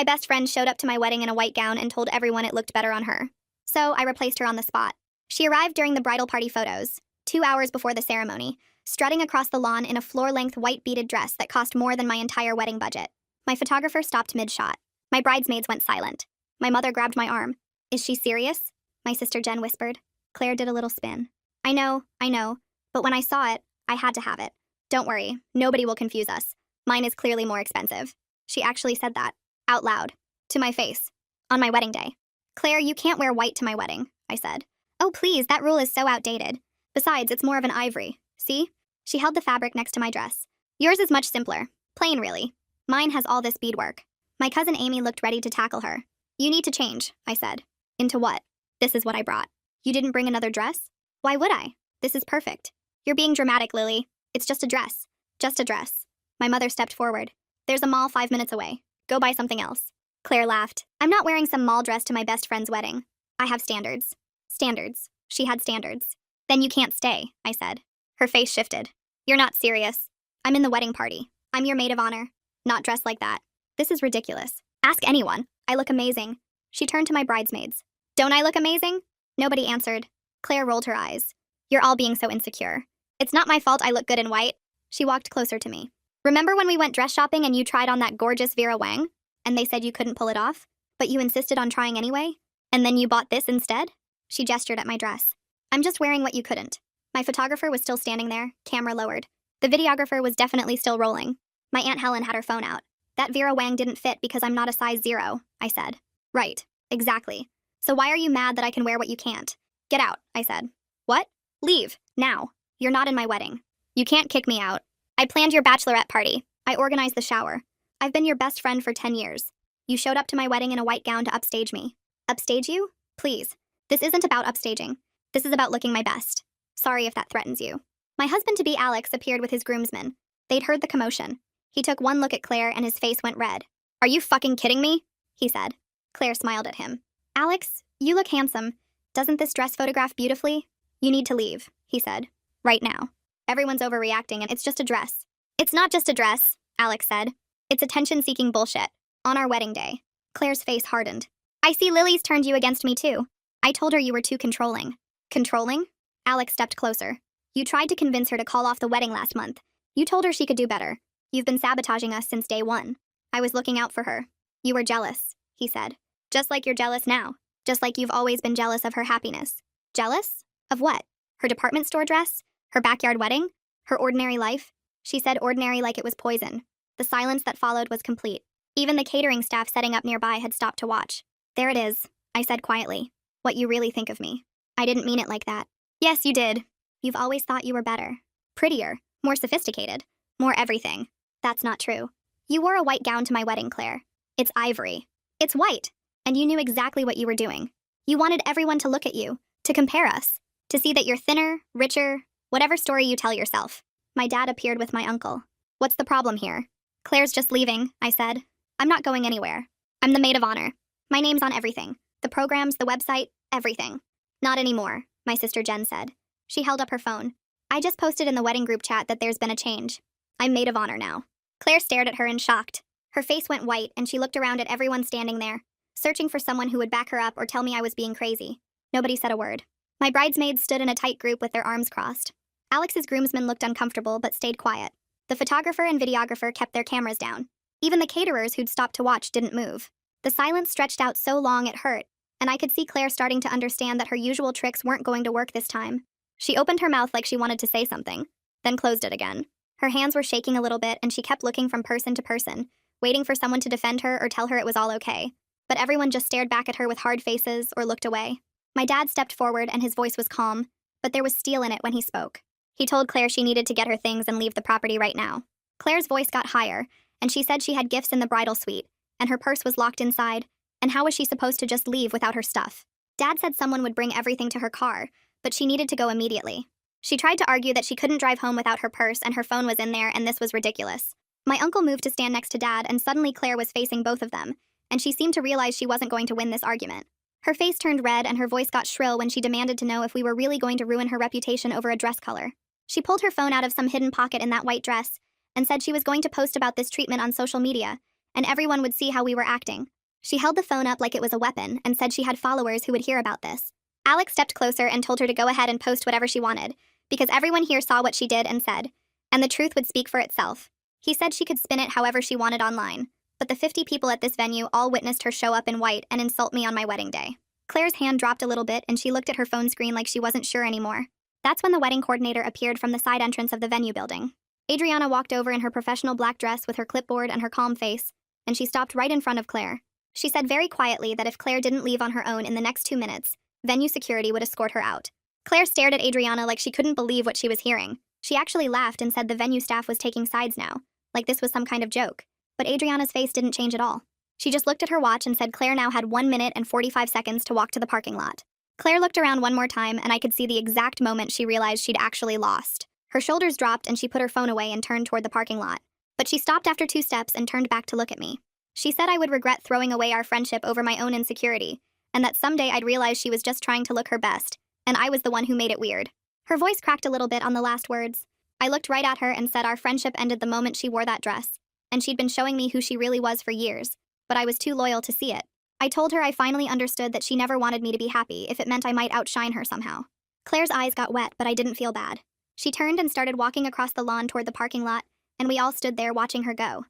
My best friend showed up to my wedding in a white gown and told everyone it looked better on her. So I replaced her on the spot. She arrived during the bridal party photos, 2 hours before the ceremony, strutting across the lawn in a floor-length white beaded dress that cost more than my entire wedding budget. My photographer stopped mid-shot. My bridesmaids went silent. My mother grabbed my arm. "Is she serious?" my sister Jen whispered. Claire did a little spin. I know, but when I saw it, I had to have it. Don't worry, nobody will confuse us. Mine is clearly more expensive. She actually said that, out loud, to my face, on my wedding day. Claire, you can't wear white to my wedding, I said. Oh please, that rule is so outdated. Besides, it's more of an ivory. See? She held the fabric next to my dress. Yours is much simpler. Plain, really. Mine has all this beadwork. My cousin Amy looked ready to tackle her. You need to change, I said. Into what? This is what I brought. You didn't bring another dress? Why would I? This is perfect. You're being dramatic, Lily. It's just a dress. Just a dress. My mother stepped forward. There's a mall 5 minutes away. Go buy something else. Claire laughed. I'm not wearing some mall dress to my best friend's wedding. I have standards. Standards. She had standards. Then you can't stay, I said. Her face shifted. You're not serious. I'm in the wedding party. I'm your maid of honor. Not dressed like that. This is ridiculous. Ask anyone. I look amazing. She turned to my bridesmaids. Don't I look amazing? Nobody answered. Claire rolled her eyes. You're all being so insecure. It's not my fault I look good in white. She walked closer to me. Remember when we went dress shopping and you tried on that gorgeous Vera Wang? And they said you couldn't pull it off? But you insisted on trying anyway? And then you bought this instead? She gestured at my dress. I'm just wearing what you couldn't. My photographer was still standing there, camera lowered. The videographer was definitely still rolling. My Aunt Helen had her phone out. That Vera Wang didn't fit because I'm not a size 0, I said. Right, exactly. So why are you mad that I can wear what you can't? Get out, I said. What? Leave, now. You're not in my wedding. You can't kick me out. I planned your bachelorette party. I organized the shower. I've been your best friend for 10 years. You showed up to my wedding in a white gown to upstage me. Upstage you? Please. This isn't about upstaging. This is about looking my best. Sorry if that threatens you. My husband-to-be Alex appeared with his groomsmen. They'd heard the commotion. He took one look at Claire and his face went red. Are you fucking kidding me? He said. Claire smiled at him. Alex, you look handsome. Doesn't this dress photograph beautifully? You need to leave, he said. Right now. Everyone's overreacting and it's just a dress. It's not just a dress, Alex said. It's attention-seeking bullshit. On our wedding day. Claire's face hardened. I see Lily's turned you against me too. I told her you were too controlling. Controlling? Alex stepped closer. You tried to convince her to call off the wedding last month. You told her she could do better. You've been sabotaging us since day one. I was looking out for her. You were jealous, he said. Just like you're jealous now. Just like you've always been jealous of her happiness. Jealous? Of what? Her department store dress? Her backyard wedding? Her ordinary life? She said ordinary like it was poison. The silence that followed was complete. Even the catering staff setting up nearby had stopped to watch. There it is, I said quietly. What you really think of me. I didn't mean it like that. Yes, you did. You've always thought you were better. Prettier. More sophisticated. More everything. That's not true. You wore a white gown to my wedding, Claire. It's ivory. It's white. And you knew exactly what you were doing. You wanted everyone to look at you, to compare us, to see that you're thinner, richer, whatever story you tell yourself. My dad appeared with my uncle. What's the problem here? Claire's just leaving, I said. I'm not going anywhere. I'm the maid of honor. My name's on everything. The programs, the website, everything. Not anymore, my sister Jen said. She held up her phone. I just posted in the wedding group chat that there's been a change. I'm maid of honor now. Claire stared at her in shock. Her face went white and she looked around at everyone standing there, searching for someone who would back her up or tell me I was being crazy. Nobody said a word. My bridesmaids stood in a tight group with their arms crossed. Alex's groomsmen looked uncomfortable but stayed quiet. The photographer and videographer kept their cameras down. Even the caterers who'd stopped to watch didn't move. The silence stretched out so long it hurt, and I could see Claire starting to understand that her usual tricks weren't going to work this time. She opened her mouth like she wanted to say something, then closed it again. Her hands were shaking a little bit and she kept looking from person to person, waiting for someone to defend her or tell her it was all okay. But everyone just stared back at her with hard faces or looked away. My dad stepped forward and his voice was calm, but there was steel in it when he spoke. He told Claire she needed to get her things and leave the property right now. Claire's voice got higher, and she said she had gifts in the bridal suite, and her purse was locked inside, and how was she supposed to just leave without her stuff? Dad said someone would bring everything to her car, but she needed to go immediately. She tried to argue that she couldn't drive home without her purse and her phone was in there and this was ridiculous. My uncle moved to stand next to Dad and suddenly Claire was facing both of them, and she seemed to realize she wasn't going to win this argument. Her face turned red and her voice got shrill when she demanded to know if we were really going to ruin her reputation over a dress color. She pulled her phone out of some hidden pocket in that white dress and said she was going to post about this treatment on social media, and everyone would see how we were acting. She held the phone up like it was a weapon and said she had followers who would hear about this. Alex stepped closer and told her to go ahead and post whatever she wanted, because everyone here saw what she did and said, and the truth would speak for itself. He said she could spin it however she wanted online, but the 50 people at this venue all witnessed her show up in white and insult me on my wedding day. Claire's hand dropped a little bit and she looked at her phone screen like she wasn't sure anymore. That's when the wedding coordinator appeared from the side entrance of the venue building. Adriana walked over in her professional black dress with her clipboard and her calm face, and she stopped right in front of Claire. She said very quietly that if Claire didn't leave on her own in the next 2 minutes, venue security would escort her out. Claire stared at Adriana like she couldn't believe what she was hearing. She actually laughed and said the venue staff was taking sides now, like this was some kind of joke. But Adriana's face didn't change at all. She just looked at her watch and said Claire now had 1 minute and 45 seconds to walk to the parking lot. Claire looked around one more time and I could see the exact moment she realized she'd actually lost. Her shoulders dropped and she put her phone away and turned toward the parking lot. But she stopped after 2 steps and turned back to look at me. She said I would regret throwing away our friendship over my own insecurity, and that someday I'd realize she was just trying to look her best, and I was the one who made it weird. Her voice cracked a little bit on the last words. I looked right at her and said our friendship ended the moment she wore that dress, and she'd been showing me who she really was for years, but I was too loyal to see it. I told her I finally understood that she never wanted me to be happy if it meant I might outshine her somehow. Claire's eyes got wet, but I didn't feel bad. She turned and started walking across the lawn toward the parking lot, and we all stood there watching her go.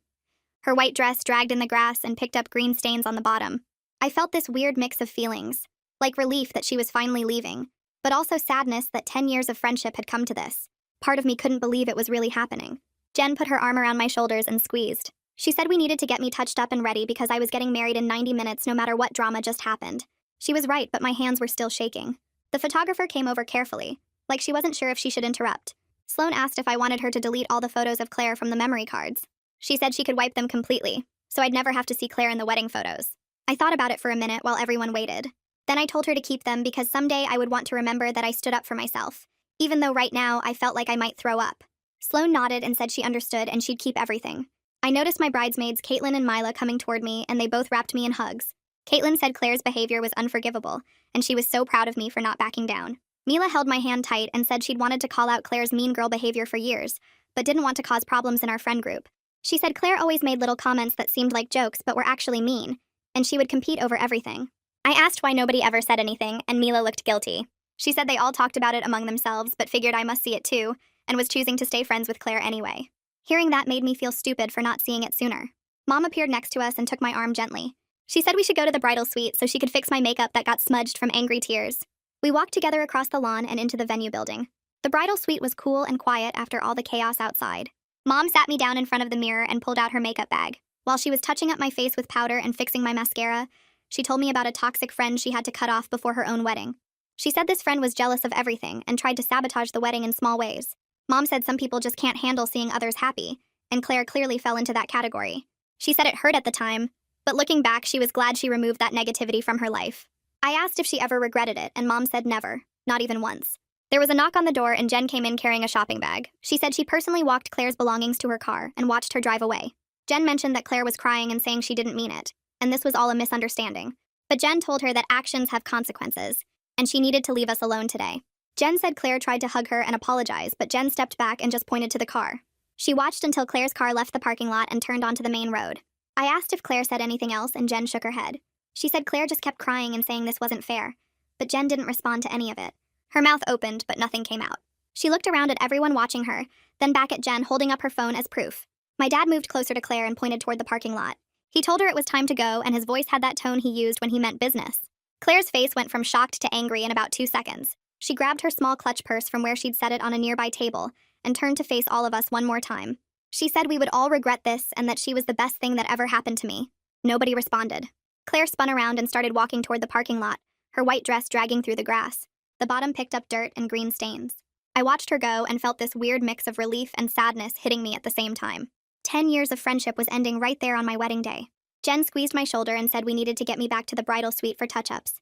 Her white dress dragged in the grass and picked up green stains on the bottom. I felt this weird mix of feelings, like relief that she was finally leaving, but also sadness that 10 years of friendship had come to this. Part of me couldn't believe it was really happening. Jen put her arm around my shoulders and squeezed. She said we needed to get me touched up and ready because I was getting married in 90 minutes no matter what drama just happened. She was right, but my hands were still shaking. The photographer came over carefully, like she wasn't sure if she should interrupt. Sloane asked if I wanted her to delete all the photos of Claire from the memory cards. She said she could wipe them completely, so I'd never have to see Claire in the wedding photos. I thought about it for a minute while everyone waited. Then I told her to keep them because someday I would want to remember that I stood up for myself, even though right now I felt like I might throw up. Sloane nodded and said she understood and she'd keep everything. I noticed my bridesmaids, Caitlin and Mila, coming toward me, and they both wrapped me in hugs. Caitlin said Claire's behavior was unforgivable, and she was so proud of me for not backing down. Mila held my hand tight and said she'd wanted to call out Claire's mean girl behavior for years, but didn't want to cause problems in our friend group. She said Claire always made little comments that seemed like jokes but were actually mean, and she would compete over everything. I asked why nobody ever said anything, and Mila looked guilty. She said they all talked about it among themselves but figured I must see it too, and was choosing to stay friends with Claire anyway. Hearing that made me feel stupid for not seeing it sooner. Mom appeared next to us and took my arm gently. She said we should go to the bridal suite so she could fix my makeup that got smudged from angry tears. We walked together across the lawn and into the venue building. The bridal suite was cool and quiet after all the chaos outside. Mom sat me down in front of the mirror and pulled out her makeup bag. While she was touching up my face with powder and fixing my mascara, she told me about a toxic friend she had to cut off before her own wedding. She said this friend was jealous of everything and tried to sabotage the wedding in small ways. Mom said some people just can't handle seeing others happy, and Claire clearly fell into that category. She said it hurt at the time, but looking back, she was glad she removed that negativity from her life. I asked if she ever regretted it, and Mom said never, not even once. There was a knock on the door and Jen came in carrying a shopping bag. She said she personally walked Claire's belongings to her car and watched her drive away. Jen mentioned that Claire was crying and saying she didn't mean it, and this was all a misunderstanding. But Jen told her that actions have consequences, and she needed to leave us alone today. Jen said Claire tried to hug her and apologize, but Jen stepped back and just pointed to the car. She watched until Claire's car left the parking lot and turned onto the main road. I asked if Claire said anything else, and Jen shook her head. She said Claire just kept crying and saying this wasn't fair, but Jen didn't respond to any of it. Her mouth opened, but nothing came out. She looked around at everyone watching her, then back at Jen holding up her phone as proof. My dad moved closer to Claire and pointed toward the parking lot. He told her it was time to go, and his voice had that tone he used when he meant business. Claire's face went from shocked to angry in about 2 seconds. She grabbed her small clutch purse from where she'd set it on a nearby table and turned to face all of us one more time. She said we would all regret this and that she was the best thing that ever happened to me. Nobody responded. Claire spun around and started walking toward the parking lot, her white dress dragging through the grass. The bottom picked up dirt and green stains. I watched her go and felt this weird mix of relief and sadness hitting me at the same time. 10 years of friendship was ending right there on my wedding day. Jen squeezed my shoulder and said we needed to get me back to the bridal suite for touch-ups.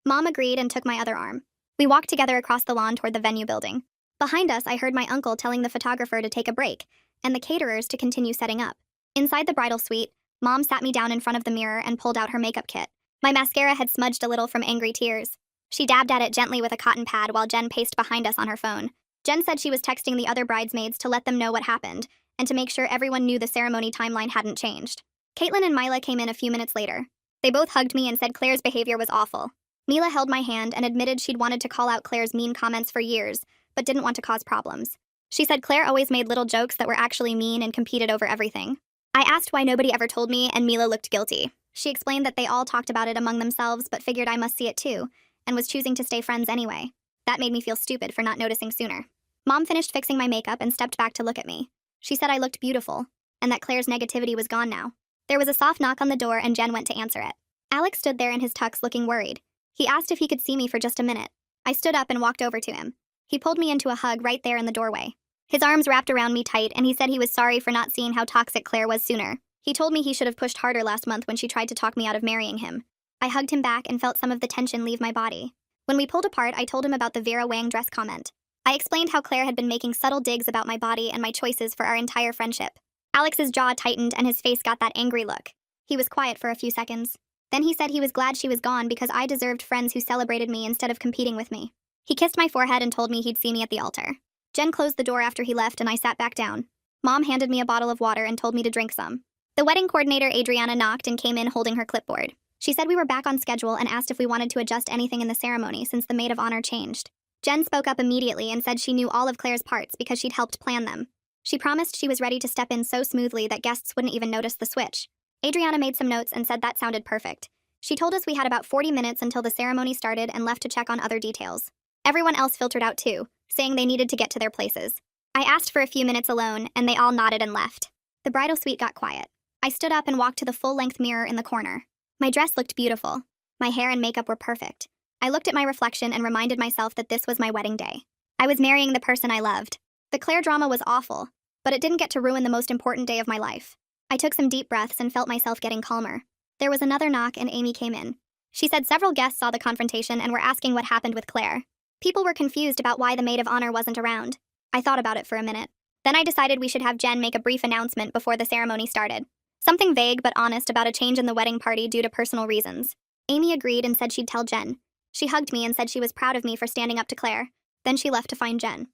Mom agreed and took my other arm. We walked together across the lawn toward the venue building. Behind us, I heard my uncle telling the photographer to take a break, and the caterers to continue setting up. Inside the bridal suite, Mom sat me down in front of the mirror and pulled out her makeup kit. My mascara had smudged a little from angry tears. She dabbed at it gently with a cotton pad while Jen paced behind us on her phone. Jen said she was texting the other bridesmaids to let them know what happened, and to make sure everyone knew the ceremony timeline hadn't changed. Caitlin and Mila came in a few minutes later. They both hugged me and said Claire's behavior was awful. Mila held my hand and admitted she'd wanted to call out Claire's mean comments for years, but didn't want to cause problems. She said Claire always made little jokes that were actually mean and competed over everything. I asked why nobody ever told me, and Mila looked guilty. She explained that they all talked about it among themselves but figured I must see it too, and was choosing to stay friends anyway. That made me feel stupid for not noticing sooner. Mom finished fixing my makeup and stepped back to look at me. She said I looked beautiful, and that Claire's negativity was gone now. There was a soft knock on the door and Jen went to answer it. Alex stood there in his tux looking worried. He asked if he could see me for just a minute. I stood up and walked over to him. He pulled me into a hug right there in the doorway. His arms wrapped around me tight, and he said he was sorry for not seeing how toxic Claire was sooner. He told me he should have pushed harder last month when she tried to talk me out of marrying him. I hugged him back and felt some of the tension leave my body. When we pulled apart, I told him about the Vera Wang dress comment. I explained how Claire had been making subtle digs about my body and my choices for our entire friendship. Alex's jaw tightened and his face got that angry look. He was quiet for a few seconds. Then he said he was glad she was gone because I deserved friends who celebrated me instead of competing with me. He kissed my forehead and told me he'd see me at the altar. Jen closed the door after he left and I sat back down. Mom handed me a bottle of water and told me to drink some. The wedding coordinator Adriana knocked and came in holding her clipboard. She said we were back on schedule and asked if we wanted to adjust anything in the ceremony since the maid of honor changed. Jen spoke up immediately and said she knew all of Claire's parts because she'd helped plan them. She promised she was ready to step in so smoothly that guests wouldn't even notice the switch. Adriana made some notes and said that sounded perfect. She told us we had about 40 minutes until the ceremony started and left to check on other details. Everyone else filtered out too, saying they needed to get to their places. I asked for a few minutes alone, and they all nodded and left. The bridal suite got quiet. I stood up and walked to the full-length mirror in the corner. My dress looked beautiful. My hair and makeup were perfect. I looked at my reflection and reminded myself that this was my wedding day. I was marrying the person I loved. The Claire drama was awful, but it didn't get to ruin the most important day of my life. I took some deep breaths and felt myself getting calmer. There was another knock and Amy came in. She said several guests saw the confrontation and were asking what happened with Claire. People were confused about why the maid of honor wasn't around. I thought about it for a minute. Then I decided we should have Jen make a brief announcement before the ceremony started. Something vague but honest about a change in the wedding party due to personal reasons. Amy agreed and said she'd tell Jen. She hugged me and said she was proud of me for standing up to Claire. Then she left to find Jen.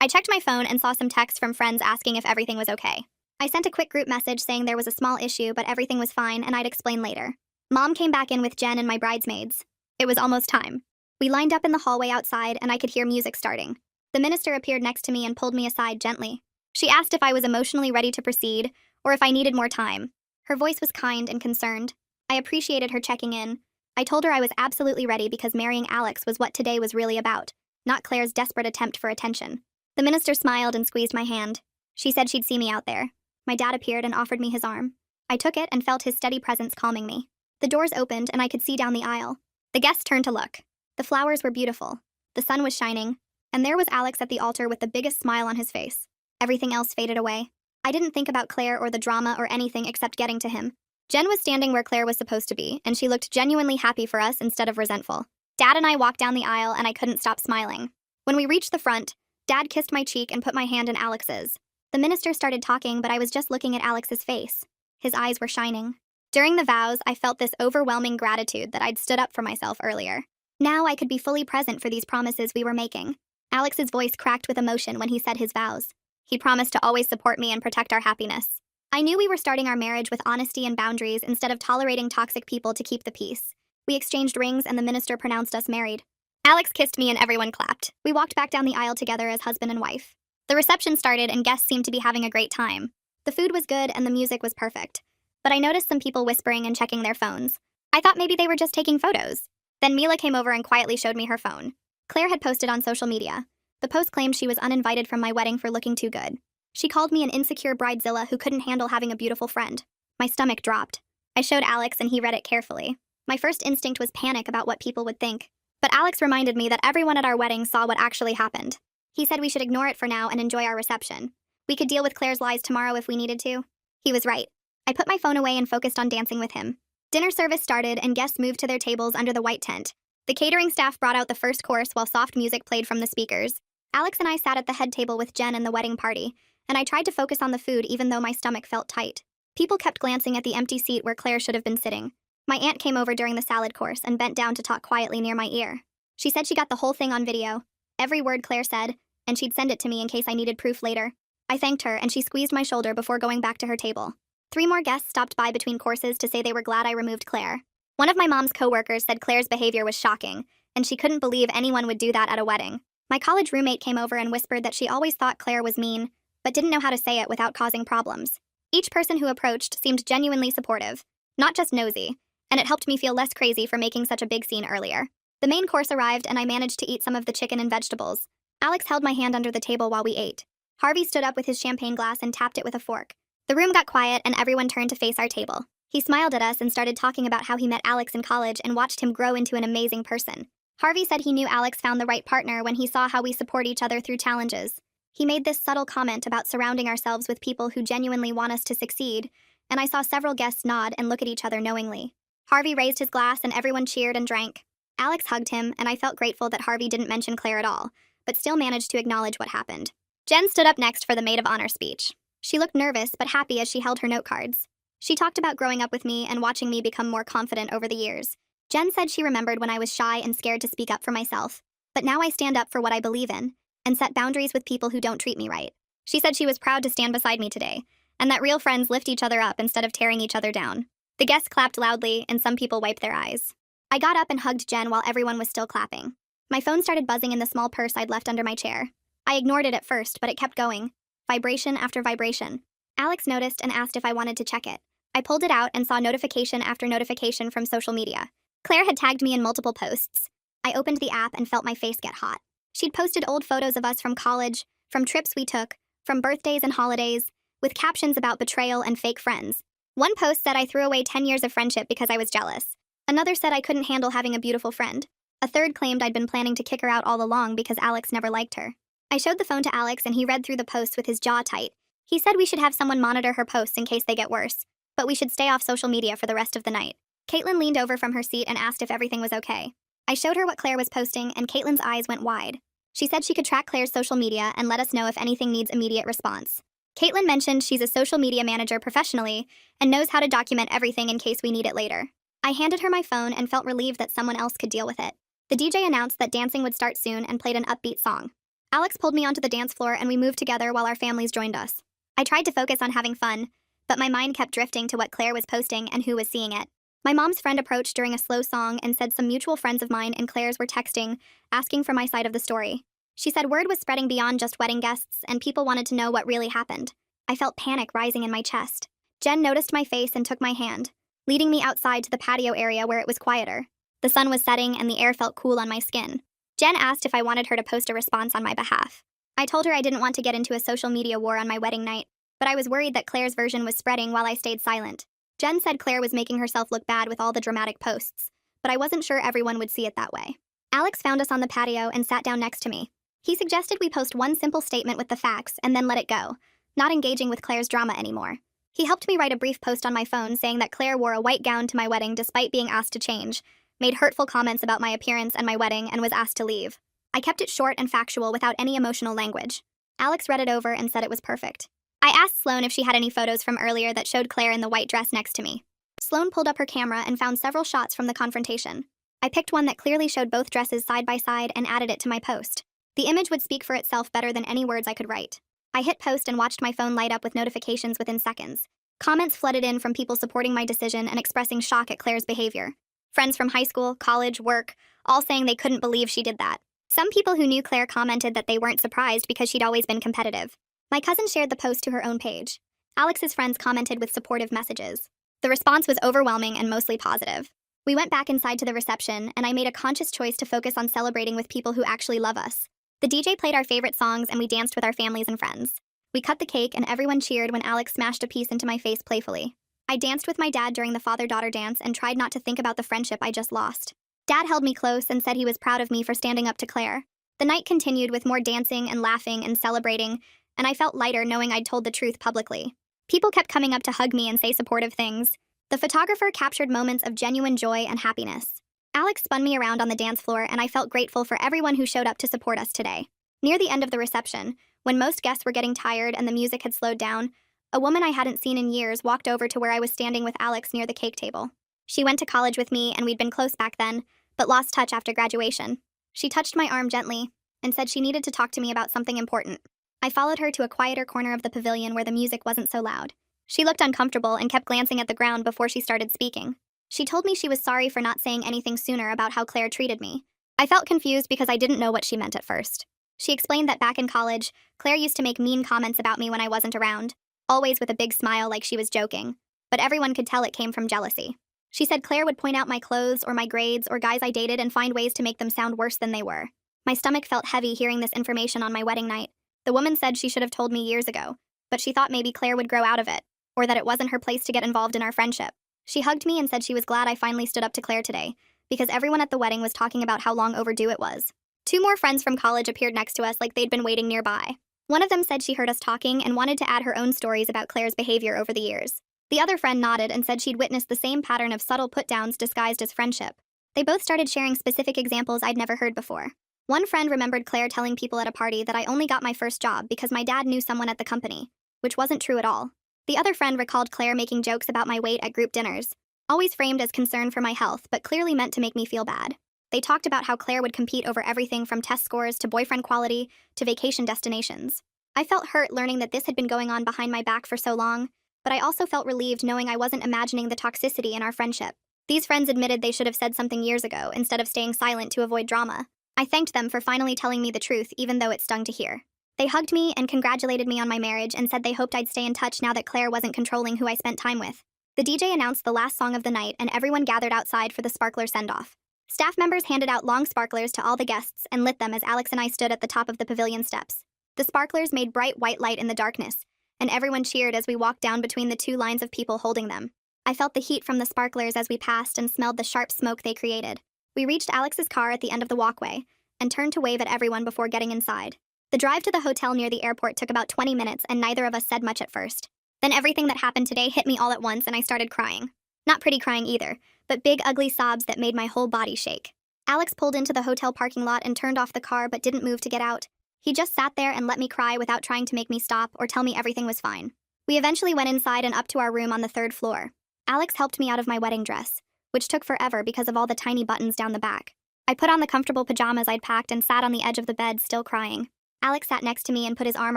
I checked my phone and saw some texts from friends asking if everything was okay. I sent a quick group message saying there was a small issue but everything was fine and I'd explain later. Mom came back in with Jen and my bridesmaids. It was almost time. We lined up in the hallway outside and I could hear music starting. The minister appeared next to me and pulled me aside gently. She asked if I was emotionally ready to proceed or if I needed more time. Her voice was kind and concerned. I appreciated her checking in. I told her I was absolutely ready because marrying Alex was what today was really about, not Claire's desperate attempt for attention. The minister smiled and squeezed my hand. She said she'd see me out there. My dad appeared and offered me his arm. I took it and felt his steady presence calming me. The doors opened and I could see down the aisle. The guests turned to look. The flowers were beautiful. The sun was shining. And there was Alex at the altar with the biggest smile on his face. Everything else faded away. I didn't think about Claire or the drama or anything except getting to him. Jen was standing where Claire was supposed to be, and she looked genuinely happy for us instead of resentful. Dad and I walked down the aisle and I couldn't stop smiling. When we reached the front, Dad kissed my cheek and put my hand in Alex's. The minister started talking, but I was just looking at Alex's face. His eyes were shining. During the vows, I felt this overwhelming gratitude that I'd stood up for myself earlier. Now I could be fully present for these promises we were making. Alex's voice cracked with emotion when he said his vows. He promised to always support me and protect our happiness. I knew we were starting our marriage with honesty and boundaries instead of tolerating toxic people to keep the peace. We exchanged rings and the minister pronounced us married. Alex kissed me and everyone clapped. We walked back down the aisle together as husband and wife. The reception started and guests seemed to be having a great time. The food was good and the music was perfect. But I noticed some people whispering and checking their phones. I thought maybe they were just taking photos. Then Mila came over and quietly showed me her phone. Claire had posted on social media. The post claimed she was uninvited from my wedding for looking too good. She called me an insecure bridezilla who couldn't handle having a beautiful friend. My stomach dropped. I showed Alex and he read it carefully. My first instinct was panic about what people would think. But Alex reminded me that everyone at our wedding saw what actually happened. He said we should ignore it for now and enjoy our reception. We could deal with Claire's lies tomorrow if we needed to. He was right. I put my phone away and focused on dancing with him. Dinner service started and guests moved to their tables under the white tent. The catering staff brought out the first course while soft music played from the speakers. Alex and I sat at the head table with Jen and the wedding party, and I tried to focus on the food even though my stomach felt tight. People kept glancing at the empty seat where Claire should have been sitting. My aunt came over during the salad course and bent down to talk quietly near my ear. She said she got the whole thing on video, every word Claire said, and she'd send it to me in case I needed proof later. I thanked her and she squeezed my shoulder before going back to her table. 3 more guests stopped by between courses to say they were glad I removed Clare. One of my mom's coworkers said Clare's behavior was shocking, and she couldn't believe anyone would do that at a wedding. My college roommate came over and whispered that she always thought Clare was mean, but didn't know how to say it without causing problems. Each person who approached seemed genuinely supportive, not just nosy, and it helped me feel less crazy for making such a big scene earlier. The main course arrived and I managed to eat some of the chicken and vegetables. Alex held my hand under the table while we ate. Harvey stood up with his champagne glass and tapped it with a fork. The room got quiet and everyone turned to face our table. He smiled at us and started talking about how he met Alex in college and watched him grow into an amazing person. Harvey said he knew Alex found the right partner when he saw how we support each other through challenges. He made this subtle comment about surrounding ourselves with people who genuinely want us to succeed, and I saw several guests nod and look at each other knowingly. Harvey raised his glass and everyone cheered and drank. Alex hugged him, and I felt grateful that Harvey didn't mention Clare at all, but still managed to acknowledge what happened. Jen stood up next for the maid of honor speech. She looked nervous but happy as she held her note cards. She talked about growing up with me and watching me become more confident over the years. Jen said she remembered when I was shy and scared to speak up for myself, but now I stand up for what I believe in and set boundaries with people who don't treat me right. She said she was proud to stand beside me today, and that real friends lift each other up instead of tearing each other down. The guests clapped loudly, and some people wiped their eyes. I got up and hugged Jen while everyone was still clapping. My phone started buzzing in the small purse I'd left under my chair. I ignored it at first, but it kept going. Vibration after vibration. Alex noticed and asked if I wanted to check it. I pulled it out and saw notification after notification from social media. Clare had tagged me in multiple posts. I opened the app and felt my face get hot. She'd posted old photos of us from college, from trips we took, from birthdays and holidays, with captions about betrayal and fake friends. One post said I threw away 10 years of friendship because I was jealous. Another said I couldn't handle having a beautiful friend. A third claimed I'd been planning to kick her out all along because Alex never liked her. I showed the phone to Alex and he read through the posts with his jaw tight. He said we should have someone monitor her posts in case they get worse, but we should stay off social media for the rest of the night. Caitlin leaned over from her seat and asked if everything was okay. I showed her what Clare was posting and Caitlin's eyes went wide. She said she could track Clare's social media and let us know if anything needs immediate response. Caitlin mentioned she's a social media manager professionally and knows how to document everything in case we need it later. I handed her my phone and felt relieved that someone else could deal with it. The DJ announced that dancing would start soon and played an upbeat song. Alex pulled me onto the dance floor and we moved together while our families joined us. I tried to focus on having fun, but my mind kept drifting to what Clare was posting and who was seeing it. My mom's friend approached during a slow song and said some mutual friends of mine and Clare's were texting, asking for my side of the story. She said word was spreading beyond just wedding guests and people wanted to know what really happened. I felt panic rising in my chest. Jen noticed my face and took my hand, leading me outside to the patio area where it was quieter. The sun was setting and the air felt cool on my skin. Jen asked if I wanted her to post a response on my behalf. I told her I didn't want to get into a social media war on my wedding night, but I was worried that Clare's version was spreading while I stayed silent. Jen said Clare was making herself look bad with all the dramatic posts, but I wasn't sure everyone would see it that way. Alex found us on the patio and sat down next to me. He suggested we post one simple statement with the facts and then let it go, not engaging with Clare's drama anymore. He helped me write a brief post on my phone saying that Clare wore a white gown to my wedding despite being asked to change, made hurtful comments about my appearance and my wedding, and was asked to leave. I kept it short and factual without any emotional language. Alex read it over and said it was perfect. I asked Sloan if she had any photos from earlier that showed Clare in the white dress next to me. Sloan pulled up her camera and found several shots from the confrontation. I picked one that clearly showed both dresses side by side and added it to my post. The image would speak for itself better than any words I could write. I hit post and watched my phone light up with notifications within seconds. Comments flooded in from people supporting my decision and expressing shock at Clare's behavior. Friends from high school, college, work, all saying they couldn't believe she did that. Some people who knew Clare commented that they weren't surprised because she'd always been competitive. My cousin shared the post to her own page. Alex's friends commented with supportive messages. The response was overwhelming and mostly positive. We went back inside to the reception, and I made a conscious choice to focus on celebrating with people who actually love us. The DJ played our favorite songs and we danced with our families and friends. We cut the cake and everyone cheered when Alex smashed a piece into my face playfully. I danced with my dad during the father-daughter dance and tried not to think about the friendship I just lost. Dad held me close and said he was proud of me for standing up to Clare. The night continued with more dancing and laughing and celebrating, and I felt lighter knowing I'd told the truth publicly. People kept coming up to hug me and say supportive things. The photographer captured moments of genuine joy and happiness. Alex spun me around on the dance floor and I felt grateful for everyone who showed up to support us today. Near the end of the reception, when most guests were getting tired and the music had slowed down, a woman I hadn't seen in years walked over to where I was standing with Alex near the cake table. She went to college with me and we'd been close back then, but lost touch after graduation. She touched my arm gently and said she needed to talk to me about something important. I followed her to a quieter corner of the pavilion where the music wasn't so loud. She looked uncomfortable and kept glancing at the ground before she started speaking. She told me she was sorry for not saying anything sooner about how Clare treated me. I felt confused because I didn't know what she meant at first. She explained that back in college, Clare used to make mean comments about me when I wasn't around, always with a big smile like she was joking, but everyone could tell it came from jealousy. She said Clare would point out my clothes or my grades or guys I dated and find ways to make them sound worse than they were. My stomach felt heavy hearing this information on my wedding night. The woman said she should have told me years ago, but she thought maybe Clare would grow out of it, or that it wasn't her place to get involved in our friendship. She hugged me and said she was glad I finally stood up to Clare today, because everyone at the wedding was talking about how long overdue it was. 2 more friends from college appeared next to us like they'd been waiting nearby. One of them said she heard us talking and wanted to add her own stories about Clare's behavior over the years. The other friend nodded and said she'd witnessed the same pattern of subtle put-downs disguised as friendship. They both started sharing specific examples I'd never heard before. One friend remembered Clare telling people at a party that I only got my first job because my dad knew someone at the company, which wasn't true at all. The other friend recalled Clare making jokes about my weight at group dinners, always framed as concern for my health but clearly meant to make me feel bad. They talked about how Clare would compete over everything from test scores to boyfriend quality to vacation destinations. I felt hurt learning that this had been going on behind my back for so long, but I also felt relieved knowing I wasn't imagining the toxicity in our friendship. These friends admitted they should have said something years ago instead of staying silent to avoid drama. I thanked them for finally telling me the truth even though it stung to hear. They hugged me and congratulated me on my marriage and said they hoped I'd stay in touch now that Clare wasn't controlling who I spent time with. The DJ announced the last song of the night and everyone gathered outside for the sparkler send-off. Staff members handed out long sparklers to all the guests and lit them as Alex and I stood at the top of the pavilion steps. The sparklers made bright white light in the darkness, and everyone cheered as we walked down between the 2 lines of people holding them. I felt the heat from the sparklers as we passed and smelled the sharp smoke they created. We reached Alex's car at the end of the walkway and turned to wave at everyone before getting inside. The drive to the hotel near the airport took about 20 minutes and neither of us said much at first. Then everything that happened today hit me all at once and I started crying. Not pretty crying either, but big ugly sobs that made my whole body shake. Alex pulled into the hotel parking lot and turned off the car but didn't move to get out. He just sat there and let me cry without trying to make me stop or tell me everything was fine. We eventually went inside and up to our room on the 3rd floor. Alex helped me out of my wedding dress, which took forever because of all the tiny buttons down the back. I put on the comfortable pajamas I'd packed and sat on the edge of the bed still crying. Alex sat next to me and put his arm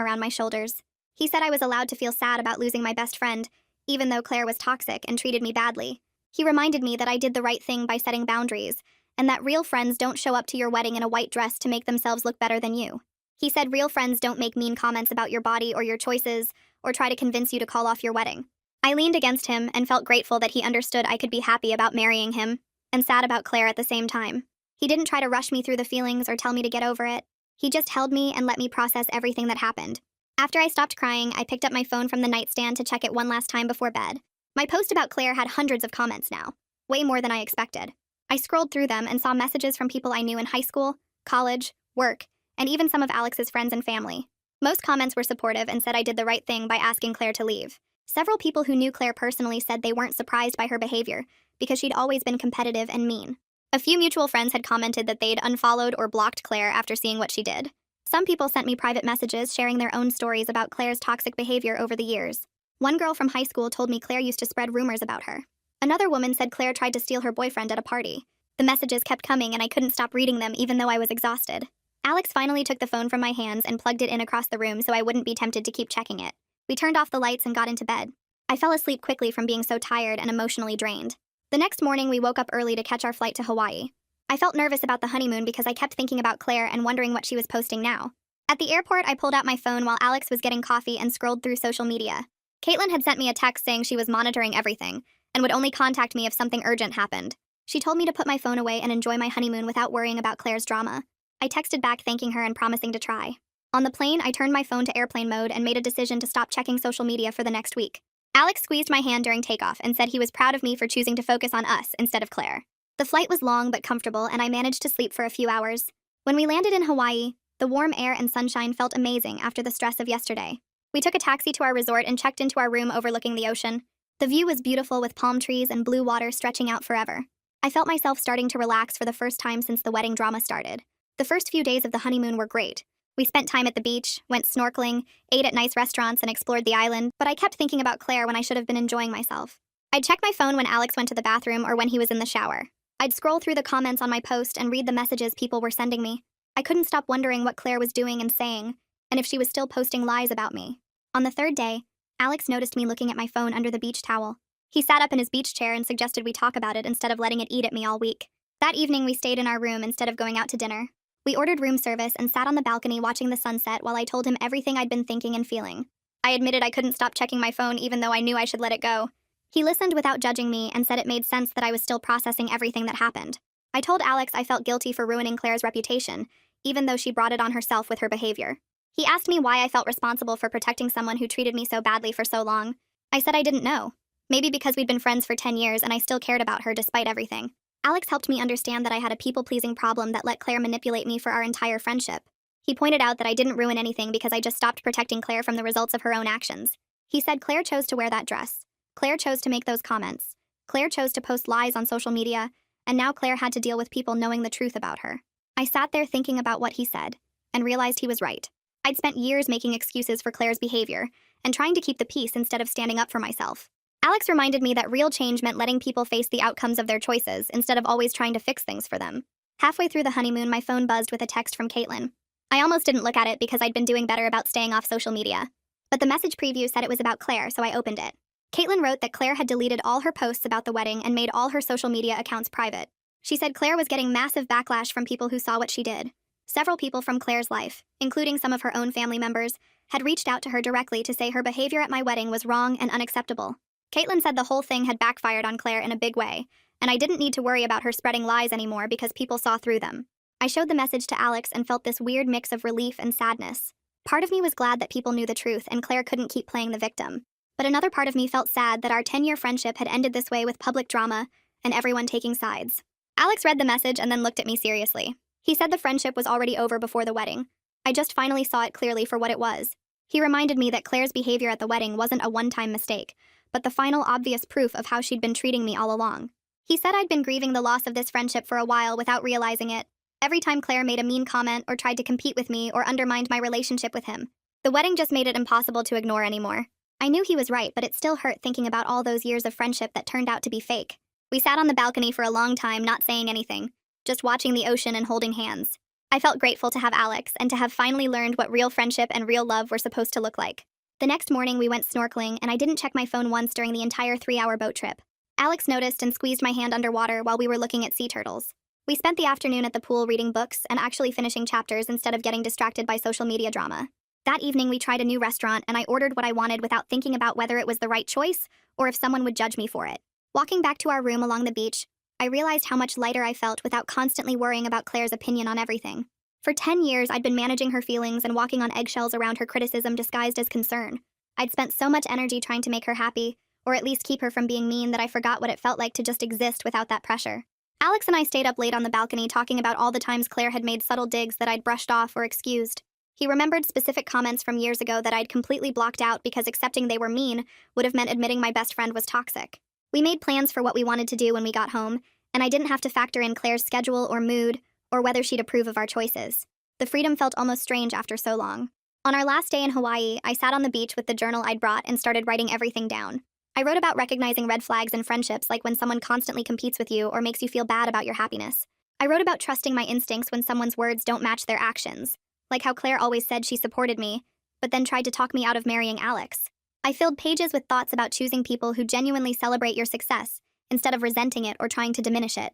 around my shoulders. He said I was allowed to feel sad about losing my best friend, even though Clare was toxic and treated me badly. He reminded me that I did the right thing by setting boundaries, and that real friends don't show up to your wedding in a white dress to make themselves look better than you. He said real friends don't make mean comments about your body or your choices, or try to convince you to call off your wedding. I leaned against him and felt grateful that he understood I could be happy about marrying him, and sad about Clare at the same time. He didn't try to rush me through the feelings or tell me to get over it. He just held me and let me process everything that happened. After I stopped crying, I picked up my phone from the nightstand to check it one last time before bed. My post about Clare had hundreds of comments now, way more than I expected. I scrolled through them and saw messages from people I knew in high school, college, work, and even some of Alex's friends and family. Most comments were supportive and said I did the right thing by asking Clare to leave. Several people who knew Clare personally said they weren't surprised by her behavior because she'd always been competitive and mean. A few mutual friends had commented that they'd unfollowed or blocked Clare after seeing what she did. Some people sent me private messages sharing their own stories about Clare's toxic behavior over the years. One girl from high school told me Clare used to spread rumors about her. Another woman said Clare tried to steal her boyfriend at a party. The messages kept coming and I couldn't stop reading them even though I was exhausted. Alex finally took the phone from my hands and plugged it in across the room so I wouldn't be tempted to keep checking it. We turned off the lights and got into bed. I fell asleep quickly from being so tired and emotionally drained. The next morning we woke up early to catch our flight to Hawaii. I felt nervous about the honeymoon because I kept thinking about Clare and wondering what she was posting now. At the airport, I pulled out my phone while Alex was getting coffee and scrolled through social media. Caitlin had sent me a text saying she was monitoring everything and would only contact me if something urgent happened. She told me to put my phone away and enjoy my honeymoon without worrying about Clare's drama. I texted back thanking her and promising to try. On the plane, I turned my phone to airplane mode and made a decision to stop checking social media for the next week. Alex squeezed my hand during takeoff and said he was proud of me for choosing to focus on us instead of Clare. The flight was long but comfortable and I managed to sleep for a few hours. When we landed in Hawaii, the warm air and sunshine felt amazing after the stress of yesterday. We took a taxi to our resort and checked into our room overlooking the ocean. The view was beautiful with palm trees and blue water stretching out forever. I felt myself starting to relax for the first time since the wedding drama started. The first few days of the honeymoon were great. We spent time at the beach, went snorkeling, ate at nice restaurants, and explored the island, but I kept thinking about Clare when I should have been enjoying myself. I'd check my phone when Alex went to the bathroom or when he was in the shower. I'd scroll through the comments on my post and read the messages people were sending me. I couldn't stop wondering what Clare was doing and saying, and if she was still posting lies about me. On the 3rd day, Alex noticed me looking at my phone under the beach towel. He sat up in his beach chair and suggested we talk about it instead of letting it eat at me all week. That evening, we stayed in our room instead of going out to dinner. We ordered room service and sat on the balcony watching the sunset while I told him everything I'd been thinking and feeling. I admitted I couldn't stop checking my phone even though I knew I should let it go. He listened without judging me and said it made sense that I was still processing everything that happened. I told Alex I felt guilty for ruining Claire's reputation, even though she brought it on herself with her behavior. He asked me why I felt responsible for protecting someone who treated me so badly for so long. I said I didn't know. Maybe because we'd been friends for 10 years and I still cared about her despite everything. Alex helped me understand that I had a people-pleasing problem that let Claire manipulate me for our entire friendship. He pointed out that I didn't ruin anything because I just stopped protecting Claire from the results of her own actions. He said Claire chose to wear that dress. Claire chose to make those comments. Claire chose to post lies on social media, and now Claire had to deal with people knowing the truth about her. I sat there thinking about what he said, and realized he was right. I'd spent years making excuses for Claire's behavior, and trying to keep the peace instead of standing up for myself. Alex reminded me that real change meant letting people face the outcomes of their choices instead of always trying to fix things for them. Halfway through the honeymoon, my phone buzzed with a text from Caitlin. I almost didn't look at it because I'd been doing better about staying off social media. But the message preview said it was about Claire, so I opened it. Caitlin wrote that Claire had deleted all her posts about the wedding and made all her social media accounts private. She said Claire was getting massive backlash from people who saw what she did. Several people from Claire's life, including some of her own family members, had reached out to her directly to say her behavior at my wedding was wrong and unacceptable. Caitlin said the whole thing had backfired on Claire in a big way, and I didn't need to worry about her spreading lies anymore because people saw through them. I showed the message to Alex and felt this weird mix of relief and sadness. Part of me was glad that people knew the truth and Claire couldn't keep playing the victim. But another part of me felt sad that our 10-year friendship had ended this way with public drama and everyone taking sides. Alex read the message and then looked at me seriously. He said the friendship was already over before the wedding. I just finally saw it clearly for what it was. He reminded me that Claire's behavior at the wedding wasn't a one-time mistake, but the final obvious proof of how she'd been treating me all along. He said I'd been grieving the loss of this friendship for a while without realizing it. Every time Claire made a mean comment or tried to compete with me or undermined my relationship with him, the wedding just made it impossible to ignore anymore. I knew he was right, but it still hurt thinking about all those years of friendship that turned out to be fake. We sat on the balcony for a long time, not saying anything, just watching the ocean and holding hands. I felt grateful to have Alex and to have finally learned what real friendship and real love were supposed to look like. The next morning, we went snorkeling, and I didn't check my phone once during the entire 3-hour boat trip. Alex noticed and squeezed my hand underwater while we were looking at sea turtles. We spent the afternoon at the pool reading books and actually finishing chapters instead of getting distracted by social media drama. That evening, we tried a new restaurant, and I ordered what I wanted without thinking about whether it was the right choice or if someone would judge me for it. Walking back to our room along the beach, I realized how much lighter I felt without constantly worrying about Claire's opinion on everything. For 10 years, I'd been managing her feelings and walking on eggshells around her criticism disguised as concern. I'd spent so much energy trying to make her happy, or at least keep her from being mean, that I forgot what it felt like to just exist without that pressure. Alex and I stayed up late on the balcony talking about all the times Claire had made subtle digs that I'd brushed off or excused. He remembered specific comments from years ago that I'd completely blocked out because accepting they were mean would have meant admitting my best friend was toxic. We made plans for what we wanted to do when we got home, and I didn't have to factor in Claire's schedule or mood, or whether she'd approve of our choices. The freedom felt almost strange after so long. On our last day in Hawaii, I sat on the beach with the journal I'd brought and started writing everything down. I wrote about recognizing red flags in friendships, like when someone constantly competes with you or makes you feel bad about your happiness. I wrote about trusting my instincts when someone's words don't match their actions, like how Claire always said she supported me, but then tried to talk me out of marrying Alex. I filled pages with thoughts about choosing people who genuinely celebrate your success, instead of resenting it or trying to diminish it.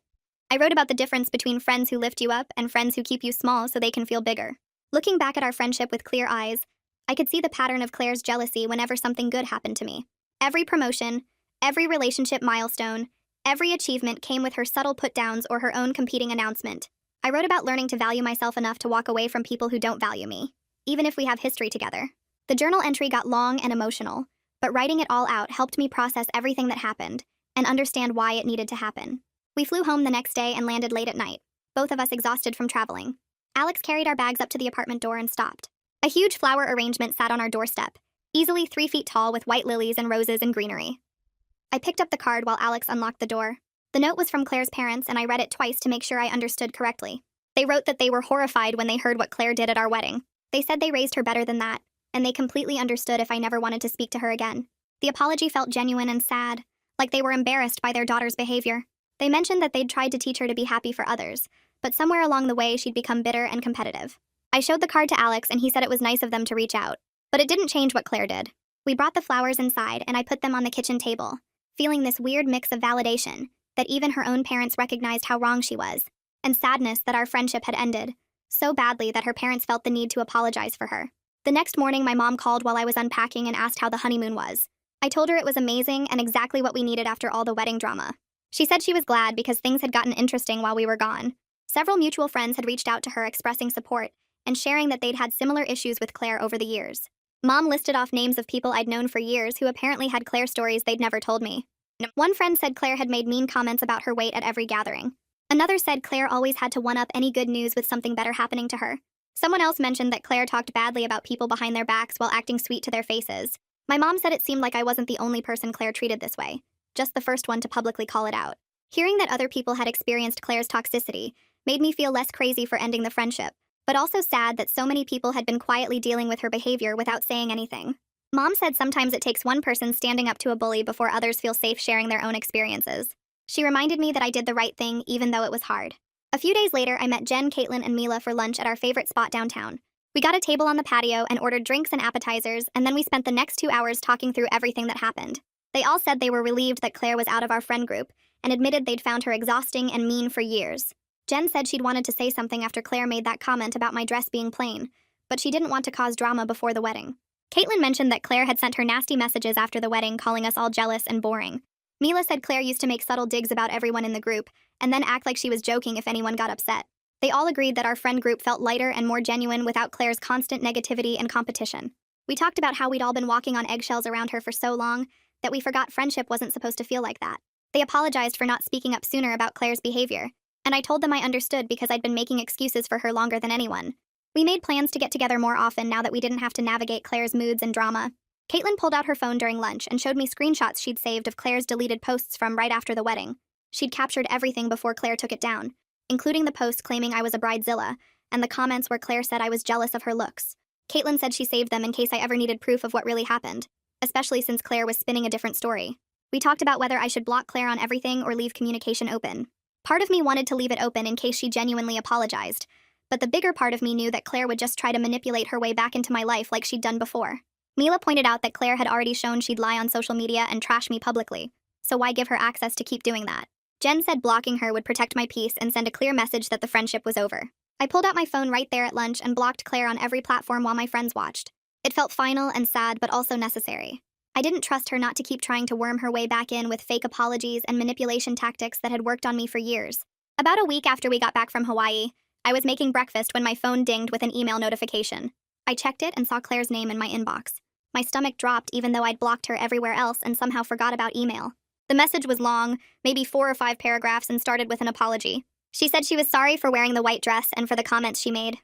I wrote about the difference between friends who lift you up and friends who keep you small so they can feel bigger. Looking back at our friendship with clear eyes, I could see the pattern of Claire's jealousy whenever something good happened to me. Every promotion, every relationship milestone, every achievement came with her subtle put-downs or her own competing announcement. I wrote about learning to value myself enough to walk away from people who don't value me, even if we have history together. The journal entry got long and emotional, but writing it all out helped me process everything that happened and understand why it needed to happen. We flew home the next day and landed late at night, both of us exhausted from traveling. Alex carried our bags up to the apartment door and stopped. A huge flower arrangement sat on our doorstep, easily 3 feet tall with white lilies and roses and greenery. I picked up the card while Alex unlocked the door. The note was from Claire's parents, and I read it twice to make sure I understood correctly. They wrote that they were horrified when they heard what Claire did at our wedding. They said they raised her better than that, and they completely understood if I never wanted to speak to her again. The apology felt genuine and sad, like they were embarrassed by their daughter's behavior. They mentioned that they'd tried to teach her to be happy for others, but somewhere along the way she'd become bitter and competitive. I showed the card to Alex, and he said it was nice of them to reach out, but it didn't change what Claire did. We brought the flowers inside and I put them on the kitchen table, feeling this weird mix of validation that even her own parents recognized how wrong she was, and sadness that our friendship had ended so badly that her parents felt the need to apologize for her. The next morning, my mom called while I was unpacking and asked how the honeymoon was. I told her it was amazing and exactly what we needed after all the wedding drama. She said she was glad because things had gotten interesting while we were gone. Several mutual friends had reached out to her expressing support and sharing that they'd had similar issues with Clare over the years. Mom listed off names of people I'd known for years who apparently had Clare stories they'd never told me. One friend said Clare had made mean comments about her weight at every gathering. Another said Clare always had to one-up any good news with something better happening to her. Someone else mentioned that Clare talked badly about people behind their backs while acting sweet to their faces. My mom said it seemed like I wasn't the only person Clare treated this way, just the first one to publicly call it out. Hearing that other people had experienced Clare's toxicity made me feel less crazy for ending the friendship, but also sad that so many people had been quietly dealing with her behavior without saying anything. Mom said sometimes it takes one person standing up to a bully before others feel safe sharing their own experiences. She reminded me that I did the right thing even though it was hard. A few days later, I met Jen, Caitlin, and Mila for lunch at our favorite spot downtown. We got a table on the patio and ordered drinks and appetizers, and then we spent the next 2 hours talking through everything that happened. They all said they were relieved that Clare was out of our friend group and admitted they'd found her exhausting and mean for years. Jen said she'd wanted to say something after Clare made that comment about my dress being plain, but she didn't want to cause drama before the wedding. Caitlin mentioned that Clare had sent her nasty messages after the wedding calling us all jealous and boring. Mila said Clare used to make subtle digs about everyone in the group and then act like she was joking if anyone got upset. They all agreed that our friend group felt lighter and more genuine without Clare's constant negativity and competition. We talked about how we'd all been walking on eggshells around her for so long that we forgot friendship wasn't supposed to feel like that. They apologized for not speaking up sooner about Clare's behavior, and I told them I understood because I'd been making excuses for her longer than anyone. We made plans to get together more often now that we didn't have to navigate Clare's moods and drama. Caitlin pulled out her phone during lunch and showed me screenshots she'd saved of Clare's deleted posts from right after the wedding. She'd captured everything before Clare took it down, including the post claiming I was a bridezilla, and the comments where Clare said I was jealous of her looks. Caitlin said she saved them in case I ever needed proof of what really happened, especially since Clare was spinning a different story. We talked about whether I should block Clare on everything or leave communication open. Part of me wanted to leave it open in case she genuinely apologized, but the bigger part of me knew that Clare would just try to manipulate her way back into my life like she'd done before. Mila pointed out that Clare had already shown she'd lie on social media and trash me publicly, so why give her access to keep doing that? Jen said blocking her would protect my peace and send a clear message that the friendship was over. I pulled out my phone right there at lunch and blocked Clare on every platform while my friends watched. It felt final and sad, but also necessary. I didn't trust her not to keep trying to worm her way back in with fake apologies and manipulation tactics that had worked on me for years. About a week after we got back from Hawaii, I was making breakfast when my phone dinged with an email notification. I checked it and saw Clare's name in my inbox. My stomach dropped even though I'd blocked her everywhere else and somehow forgot about email. The message was long, maybe 4 or 5 paragraphs, and started with an apology. She said she was sorry for wearing the white dress and for the comments she made.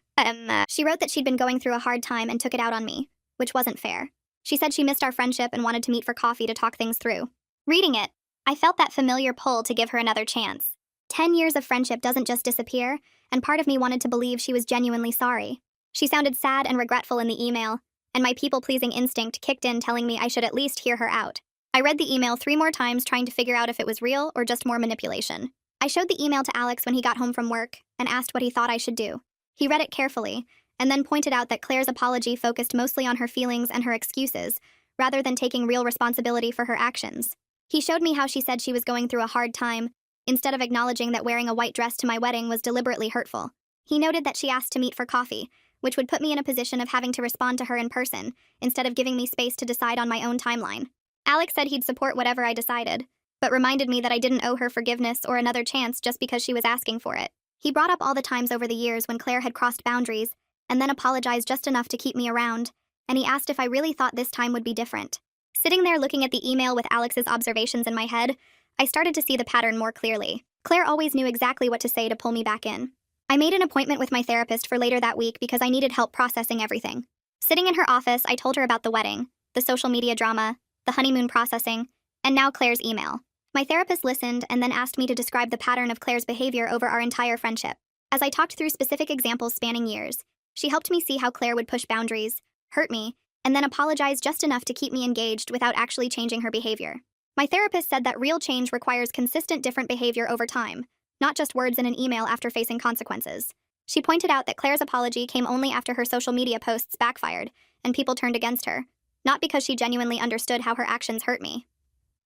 She wrote that she'd been going through a hard time and took it out on me, which wasn't fair. She said she missed our friendship and wanted to meet for coffee to talk things through. Reading it, I felt that familiar pull to give her another chance. 10 years of friendship doesn't just disappear, and part of me wanted to believe she was genuinely sorry. She sounded sad and regretful in the email, and my people-pleasing instinct kicked in telling me I should at least hear her out. I read the email 3 more times trying to figure out if it was real or just more manipulation. I showed the email to Alex when he got home from work and asked what he thought I should do. He read it carefully, and then pointed out that Clare's apology focused mostly on her feelings and her excuses, rather than taking real responsibility for her actions. He showed me how she said she was going through a hard time, instead of acknowledging that wearing a white dress to my wedding was deliberately hurtful. He noted that she asked to meet for coffee, which would put me in a position of having to respond to her in person, instead of giving me space to decide on my own timeline. Alex said he'd support whatever I decided, but reminded me that I didn't owe her forgiveness or another chance just because she was asking for it. He brought up all the times over the years when Clare had crossed boundaries, and then apologized just enough to keep me around, and he asked if I really thought this time would be different. Sitting there looking at the email with Alex's observations in my head, I started to see the pattern more clearly. Clare always knew exactly what to say to pull me back in. I made an appointment with my therapist for later that week because I needed help processing everything. Sitting in her office, I told her about the wedding, the social media drama, the honeymoon processing, and now Clare's email. My therapist listened and then asked me to describe the pattern of Clare's behavior over our entire friendship. As I talked through specific examples spanning years, she helped me see how Clare would push boundaries, hurt me, and then apologize just enough to keep me engaged without actually changing her behavior. My therapist said that real change requires consistent different behavior over time, not just words in an email after facing consequences. She pointed out that Clare's apology came only after her social media posts backfired and people turned against her, not because she genuinely understood how her actions hurt me.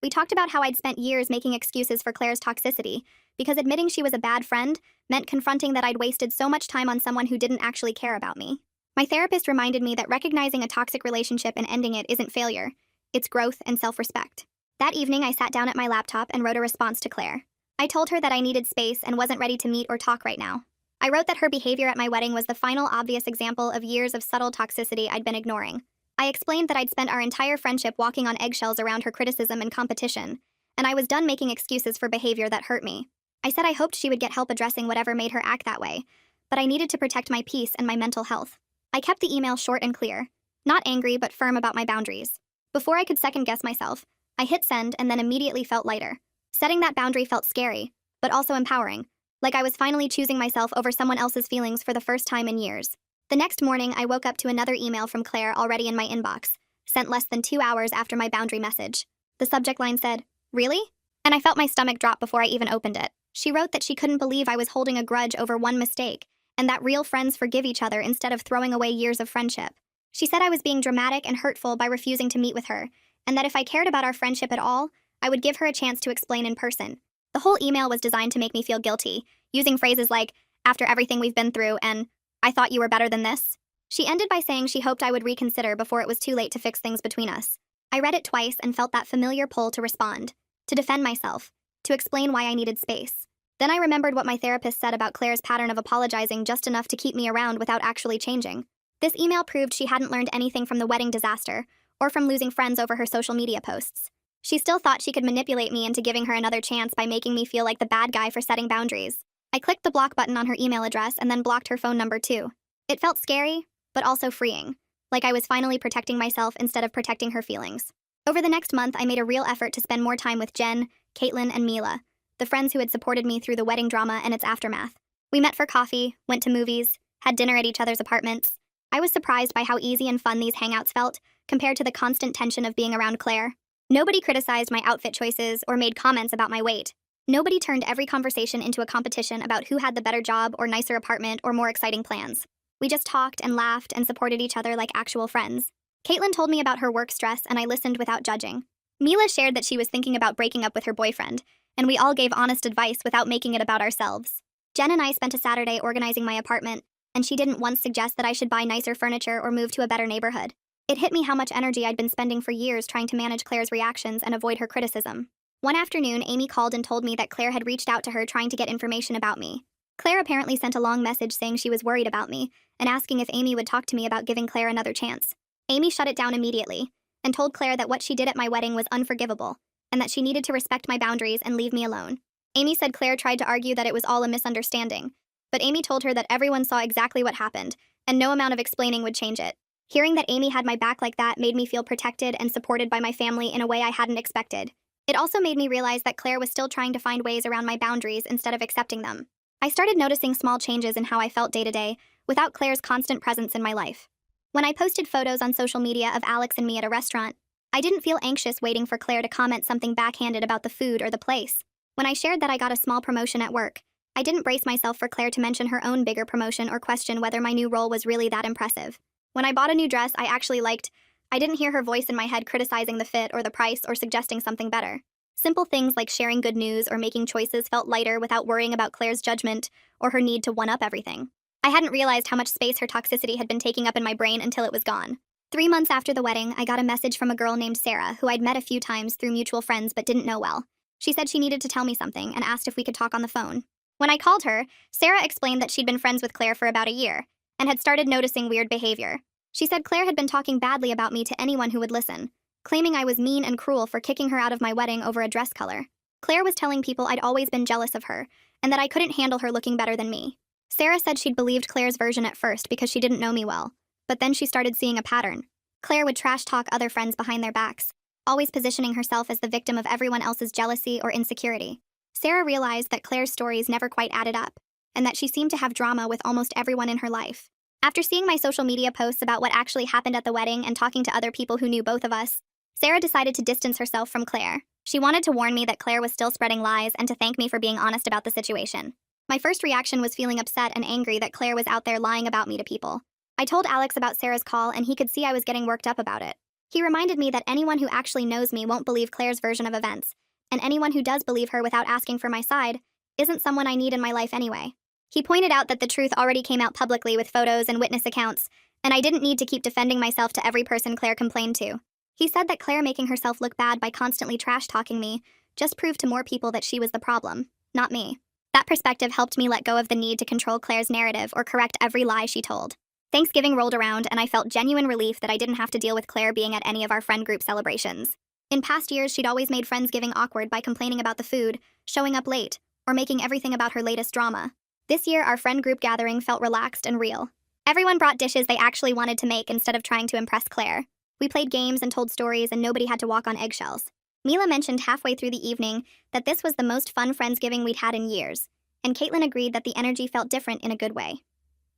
We talked about how I'd spent years making excuses for Clare's toxicity, because admitting she was a bad friend meant confronting that I'd wasted so much time on someone who didn't actually care about me. My therapist reminded me that recognizing a toxic relationship and ending it isn't failure, it's growth and self-respect. That evening, I sat down at my laptop and wrote a response to Clare. I told her that I needed space and wasn't ready to meet or talk right now. I wrote that her behavior at my wedding was the final obvious example of years of subtle toxicity I'd been ignoring. I explained that I'd spent our entire friendship walking on eggshells around her criticism and competition, and I was done making excuses for behavior that hurt me. I said I hoped she would get help addressing whatever made her act that way, but I needed to protect my peace and my mental health. I kept the email short and clear, not angry but firm about my boundaries. Before I could second-guess myself, I hit send and then immediately felt lighter. Setting that boundary felt scary, but also empowering, like I was finally choosing myself over someone else's feelings for the first time in years. The next morning, I woke up to another email from Clare already in my inbox, sent less than 2 hours after my boundary message. The subject line said, "Really?" And I felt my stomach drop before I even opened it. She wrote that she couldn't believe I was holding a grudge over one mistake, and that real friends forgive each other instead of throwing away years of friendship. She said I was being dramatic and hurtful by refusing to meet with her, and that if I cared about our friendship at all, I would give her a chance to explain in person. The whole email was designed to make me feel guilty, using phrases like, "after everything we've been through," and "I thought you were better than this." She ended by saying she hoped I would reconsider before it was too late to fix things between us. I read it twice and felt that familiar pull to respond, to defend myself, to explain why I needed space. Then I remembered what my therapist said about Clare's pattern of apologizing just enough to keep me around without actually changing. This email proved she hadn't learned anything from the wedding disaster, or from losing friends over her social media posts. She still thought she could manipulate me into giving her another chance by making me feel like the bad guy for setting boundaries. I clicked the block button on her email address and then blocked her phone number too. It felt scary, but also freeing, like I was finally protecting myself instead of protecting her feelings. Over the next month, I made a real effort to spend more time with Jen, Caitlin, and Mila, the friends who had supported me through the wedding drama and its aftermath. We met for coffee, went to movies, had dinner at each other's apartments. I was surprised by how easy and fun these hangouts felt, compared to the constant tension of being around Clare. Nobody criticized my outfit choices or made comments about my weight. Nobody turned every conversation into a competition about who had the better job or nicer apartment or more exciting plans. We just talked and laughed and supported each other like actual friends. Caitlin told me about her work stress and I listened without judging. Mila shared that she was thinking about breaking up with her boyfriend, and we all gave honest advice without making it about ourselves. Jen and I spent a Saturday organizing my apartment, and she didn't once suggest that I should buy nicer furniture or move to a better neighborhood. It hit me how much energy I'd been spending for years trying to manage Clare's reactions and avoid her criticism. One afternoon, Amy called and told me that Clare had reached out to her trying to get information about me. Clare apparently sent a long message saying she was worried about me and asking if Amy would talk to me about giving Clare another chance. Amy shut it down immediately and told Clare that what she did at my wedding was unforgivable and that she needed to respect my boundaries and leave me alone. Amy said Clare tried to argue that it was all a misunderstanding, but Amy told her that everyone saw exactly what happened and no amount of explaining would change it. Hearing that Amy had my back like that made me feel protected and supported by my family in a way I hadn't expected. It also made me realize that Clare was still trying to find ways around my boundaries instead of accepting them. I started noticing small changes in how I felt day to day, without Clare's constant presence in my life. When I posted photos on social media of Alex and me at a restaurant, I didn't feel anxious waiting for Clare to comment something backhanded about the food or the place. When I shared that I got a small promotion at work, I didn't brace myself for Clare to mention her own bigger promotion or question whether my new role was really that impressive. When I bought a new dress I actually liked, I didn't hear her voice in my head criticizing the fit or the price or suggesting something better. Simple things like sharing good news or making choices felt lighter without worrying about Clare's judgment or her need to one-up everything. I hadn't realized how much space her toxicity had been taking up in my brain until it was gone. 3 months after the wedding, I got a message from a girl named Sarah, who I'd met a few times through mutual friends but didn't know well. She said she needed to tell me something and asked if we could talk on the phone. When I called her, Sarah explained that she'd been friends with Clare for about a year and had started noticing weird behavior. She said Clare had been talking badly about me to anyone who would listen, claiming I was mean and cruel for kicking her out of my wedding over a dress color. Clare was telling people I'd always been jealous of her and that I couldn't handle her looking better than me. Sarah said she'd believed Clare's version at first because she didn't know me well, but then she started seeing a pattern. Clare would trash talk other friends behind their backs, always positioning herself as the victim of everyone else's jealousy or insecurity. Sarah realized that Clare's stories never quite added up, and that she seemed to have drama with almost everyone in her life. After seeing my social media posts about what actually happened at the wedding and talking to other people who knew both of us, Sarah decided to distance herself from Clare. She wanted to warn me that Clare was still spreading lies and to thank me for being honest about the situation. My first reaction was feeling upset and angry that Clare was out there lying about me to people. I told Alex about Sarah's call and he could see I was getting worked up about it. He reminded me that anyone who actually knows me won't believe Claire's version of events, and anyone who does believe her without asking for my side isn't someone I need in my life anyway. He pointed out that the truth already came out publicly with photos and witness accounts, and I didn't need to keep defending myself to every person Claire complained to. He said that Claire making herself look bad by constantly trash-talking me just proved to more people that she was the problem, not me. That perspective helped me let go of the need to control Claire's narrative or correct every lie she told. Thanksgiving rolled around, and I felt genuine relief that I didn't have to deal with Claire being at any of our friend group celebrations. In past years, she'd always made Friendsgiving awkward by complaining about the food, showing up late, or making everything about her latest drama. This year, our friend group gathering felt relaxed and real. Everyone brought dishes they actually wanted to make instead of trying to impress Claire. We played games and told stories, and nobody had to walk on eggshells. Mila mentioned halfway through the evening that this was the most fun Friendsgiving we'd had in years, and Caitlin agreed that the energy felt different in a good way.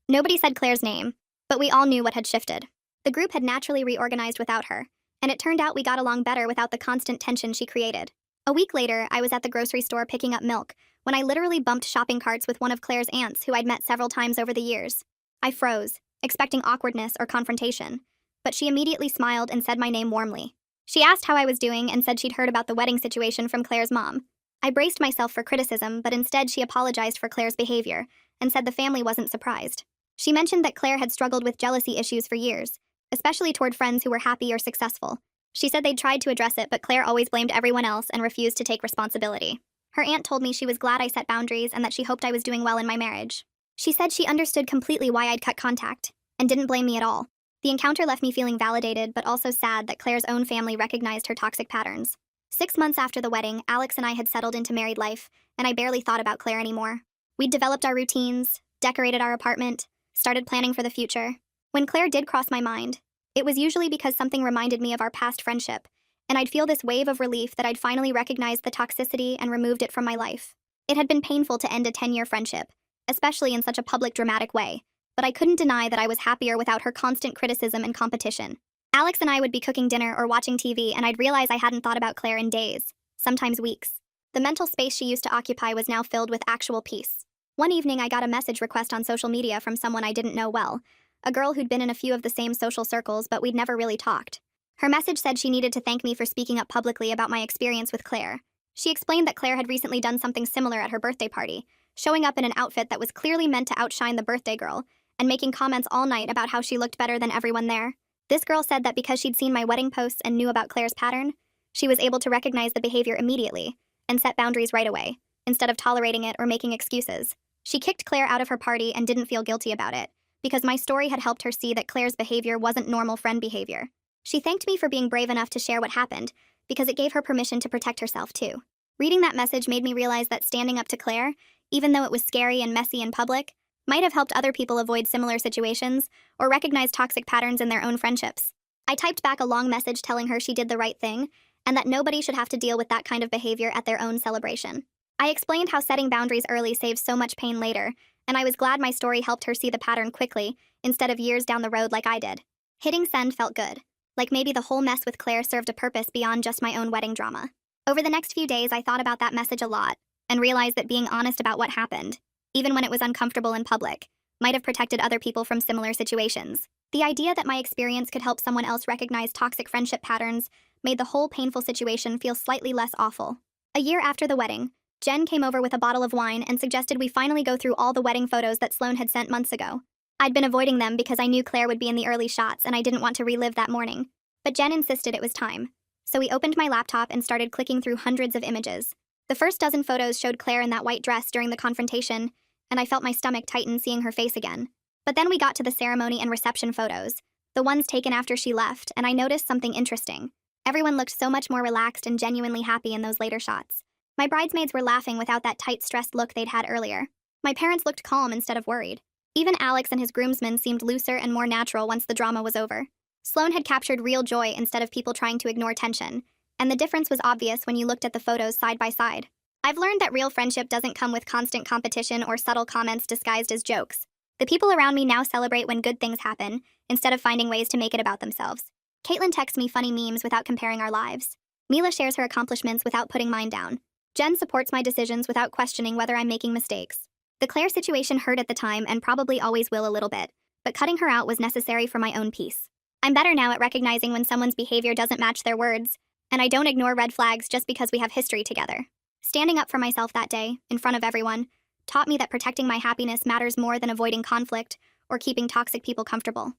Nobody said Claire's name, but we all knew what had shifted. The group had naturally reorganized without her, and it turned out we got along better without the constant tension she created. A week later, I was at the grocery store picking up milk when I literally bumped shopping carts with one of Claire's aunts who I'd met several times over the years. I froze, expecting awkwardness or confrontation, but she immediately smiled and said my name warmly. She asked how I was doing and said she'd heard about the wedding situation from Claire's mom. I braced myself for criticism, but instead she apologized for Claire's behavior and said the family wasn't surprised. She mentioned that Claire had struggled with jealousy issues for years, especially toward friends who were happy or successful. She said they'd tried to address it, but Claire always blamed everyone else and refused to take responsibility. Her aunt told me she was glad I set boundaries and that she hoped I was doing well in my marriage. She said she understood completely why I'd cut contact, and didn't blame me at all. The encounter left me feeling validated, but also sad that Claire's own family recognized her toxic patterns. 6 months after the wedding, Alex and I had settled into married life, and I barely thought about Claire anymore. We'd developed our routines, decorated our apartment, started planning for the future. When Claire did cross my mind, it was usually because something reminded me of our past friendship, and I'd feel this wave of relief that I'd finally recognized the toxicity and removed it from my life. It had been painful to end a 10-year friendship, especially in such a public, dramatic way, but I couldn't deny that I was happier without her constant criticism and competition. Alex and I would be cooking dinner or watching TV, and I'd realize I hadn't thought about Claire in days, sometimes weeks. The mental space she used to occupy was now filled with actual peace. One evening, I got a message request on social media from someone I didn't know well, a girl who'd been in a few of the same social circles, but we'd never really talked. Her message said she needed to thank me for speaking up publicly about my experience with Claire. She explained that Claire had recently done something similar at her birthday party, showing up in an outfit that was clearly meant to outshine the birthday girl, and making comments all night about how she looked better than everyone there. This girl said that because she'd seen my wedding posts and knew about Claire's pattern, she was able to recognize the behavior immediately and set boundaries right away, instead of tolerating it or making excuses. She kicked Claire out of her party and didn't feel guilty about it, because my story had helped her see that Claire's behavior wasn't normal friend behavior. She thanked me for being brave enough to share what happened, because it gave her permission to protect herself too. Reading that message made me realize that standing up to Claire, even though it was scary and messy in public, might have helped other people avoid similar situations or recognize toxic patterns in their own friendships. I typed back a long message telling her she did the right thing and that nobody should have to deal with that kind of behavior at their own celebration. I explained how setting boundaries early saves so much pain later, and I was glad my story helped her see the pattern quickly instead of years down the road like I did. Hitting send felt good, like maybe the whole mess with Claire served a purpose beyond just my own wedding drama. Over the next few days, I thought about that message a lot and realized that being honest about what happened, even when it was uncomfortable in public, might have protected other people from similar situations. The idea that my experience could help someone else recognize toxic friendship patterns made the whole painful situation feel slightly less awful. A year after the wedding, Jen came over with a bottle of wine and suggested we finally go through all the wedding photos that Sloane had sent months ago. I'd been avoiding them because I knew Claire would be in the early shots and I didn't want to relive that morning. But Jen insisted it was time. So we opened my laptop and started clicking through hundreds of images. The first dozen photos showed Claire in that white dress during the confrontation, and I felt my stomach tighten seeing her face again. But then we got to the ceremony and reception photos, the ones taken after she left, and I noticed something interesting. Everyone looked so much more relaxed and genuinely happy in those later shots. My bridesmaids were laughing without that tight, stressed look they'd had earlier. My parents looked calm instead of worried. Even Alex and his groomsmen seemed looser and more natural once the drama was over. Sloane had captured real joy instead of people trying to ignore tension, and the difference was obvious when you looked at the photos side by side. I've learned that real friendship doesn't come with constant competition or subtle comments disguised as jokes. The people around me now celebrate when good things happen, instead of finding ways to make it about themselves. Caitlin texts me funny memes without comparing our lives. Mila shares her accomplishments without putting mine down. Jen supports my decisions without questioning whether I'm making mistakes. The Claire situation hurt at the time and probably always will a little bit, but cutting her out was necessary for my own peace. I'm better now at recognizing when someone's behavior doesn't match their words, and I don't ignore red flags just because we have history together. Standing up for myself that day, in front of everyone, taught me that protecting my happiness matters more than avoiding conflict or keeping toxic people comfortable.